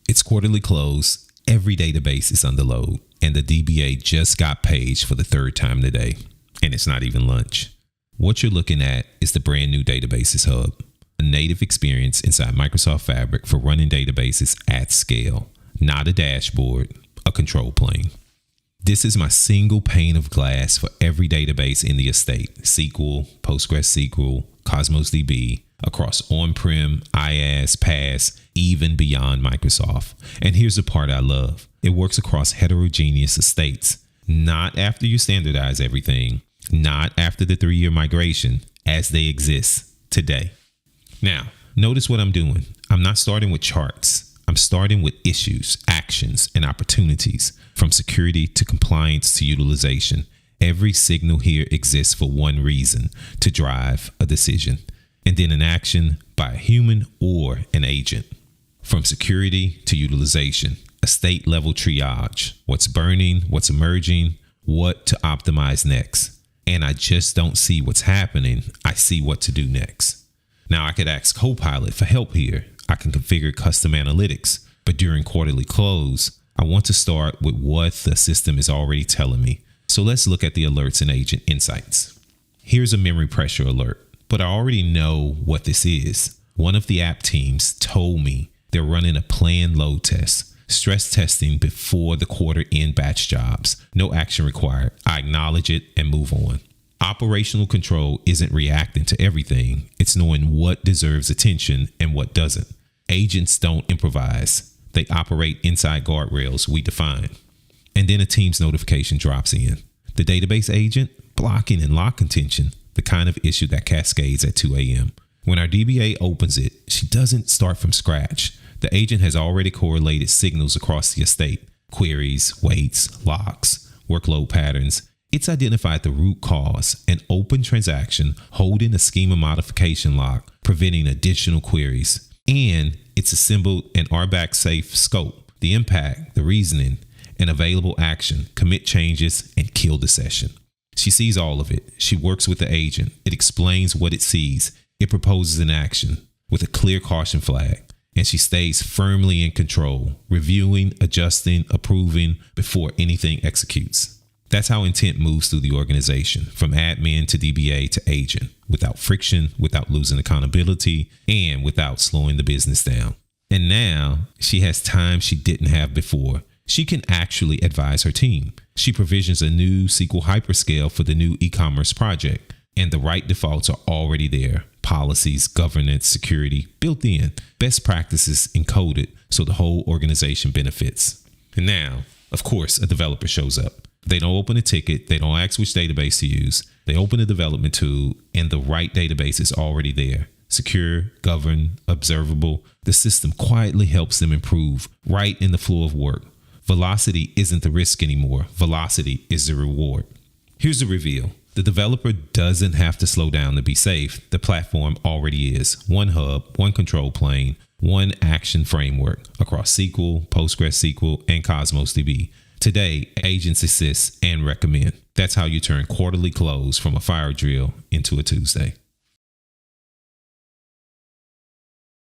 It's quarterly close, every database is under load, and the DBA just got paged for the third time today, and it's not even lunch. What you're looking at is the brand new Databases Hub, a native experience inside Microsoft Fabric for running databases at scale, not a dashboard, a control plane. This is my single pane of glass for every database in the estate: SQL, PostgreSQL, Cosmos DB, across on-prem, IaaS, PaaS, even beyond Microsoft. And here's the part I love. It works across heterogeneous estates, not after you standardize everything, not after the 3-year migration, as they exist today. Now, notice what I'm doing. I'm not starting with charts. I'm starting with issues, actions, and opportunities, from security to compliance to utilization. Every signal here exists for one reason: to drive a decision, and then an action by a human or an agent. From security to utilization, estate level triage, what's burning, what's emerging, what to optimize next. And I just don't see what's happening. I see what to do next. Now I could ask Copilot for help here. I can configure custom analytics, but during quarterly close, I want to start with what the system is already telling me. So let's look at the alerts and agent insights. Here's a memory pressure alert, but I already know what this is. One of the app teams told me they're running a planned load test, stress testing before the quarter end batch jobs. No action required. I acknowledge it and move on. Operational control isn't reacting to everything. It's knowing what deserves attention and what doesn't. Agents don't improvise. They operate inside guardrails we define. And then a team's notification drops in. The database agent, blocking and lock contention, the kind of issue that cascades at 2 a.m. When our DBA opens it, she doesn't start from scratch. The agent has already correlated signals across the estate: queries, waits, locks, workload patterns. It's identified the root cause, an open transaction holding a schema modification lock, preventing additional queries. And it's assembled an RBAC safe scope, the impact, the reasoning, and available action, commit changes, and kill the session. She sees all of it. She works with the agent. It explains what it sees. It proposes an action with a clear caution flag. And she stays firmly in control, reviewing, adjusting, approving before anything executes. That's how intent moves through the organization, from admin to DBA to agent, without friction, without losing accountability, and without slowing the business down. And now she has time she didn't have before. She can actually advise her team. She provisions a new SQL hyperscale for the new e-commerce project, and the right defaults are already there. Policies, governance, security built in, best practices encoded so the whole organization benefits. And now, of course, a developer shows up. They don't open a ticket. They don't ask which database to use. They open a development tool, and the right database is already there. Secure, governed, observable. The system quietly helps them improve right in the flow of work. Velocity isn't the risk anymore. Velocity is the reward. Here's the reveal. The developer doesn't have to slow down to be safe. The platform already is. One hub, one control plane, one action framework across SQL, PostgreSQL, and Cosmos DB. Today, agents assist and recommend. That's how you turn quarterly close from a fire drill into a Tuesday.